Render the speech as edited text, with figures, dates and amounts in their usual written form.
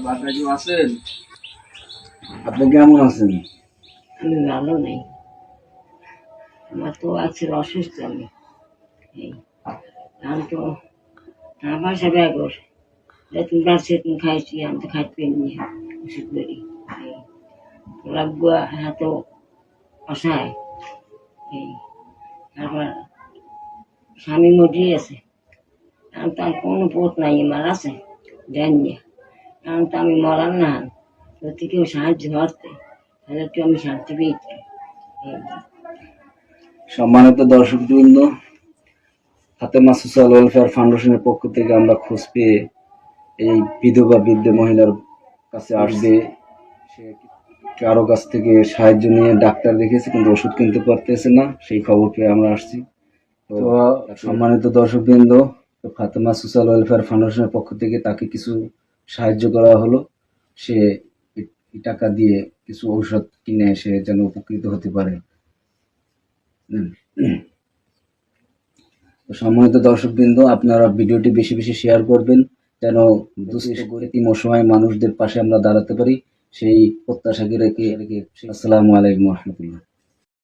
বাসায় কেউ আছেন? আপনি কেমন আছেন? আমি ভালো নেই, আমার তো আছে অসুস্থ। আমি আমি তো আমার বাসা বেগর, তুমি বাড়ছে তুমি খাইছি, আমি তো খাইতে পারিনি ওষুধ করি। লাগবো এত অসহায়। তারপর স্বামী মরে আছে, এখন তো আর কোনো পথ নাই, আমার আছে দেননি। এখন তো আমি মরার না, যদি কেউ সাহায্য করতে তাহলে একটু আমি শান্তি পেয়েছি। সম্মানিত দর্শকবৃন্দ, ফাতেমা সোশ্যাল ওয়েলফেয়ার ফাউন্ডেশনের পক্ষ থেকে আমরা খোঁজ পেয়ে এই বিধবা বৃদ্ধ মহিলার কাছে আসবে, সে কারো কাছ থেকে সাহায্য নিয়ে ডাক্তার দেখেছে কিন্তু ওষুধ কিনতে পারতেছে না, সেই খবর পেয়ে আমরা আসছি। তো সম্মানিত দর্শকবৃন্দ, ফাতেমা সোশ্যাল ওয়েলফেয়ার ফাউন্ডেশনের পক্ষ থেকে তাকে কিছু সাহায্য করা হলো, সে টাকা দিয়ে কিছু ঔষধ কিনে সে যেন উপকৃত হতে পারে। সম্মানিত দর্শকবৃন্দ, আপনারা ভিডিওটি বেশি বেশি শেয়ার করবেন যেন দুস্থ গরিব অসহায় মানুষদের পাশে আমরা দাঁড়াতে পারি, সেই প্রত্যাশাকে রেখে আসসালামু আলাইকুম ওয়া রাহমাতুল্লাহ।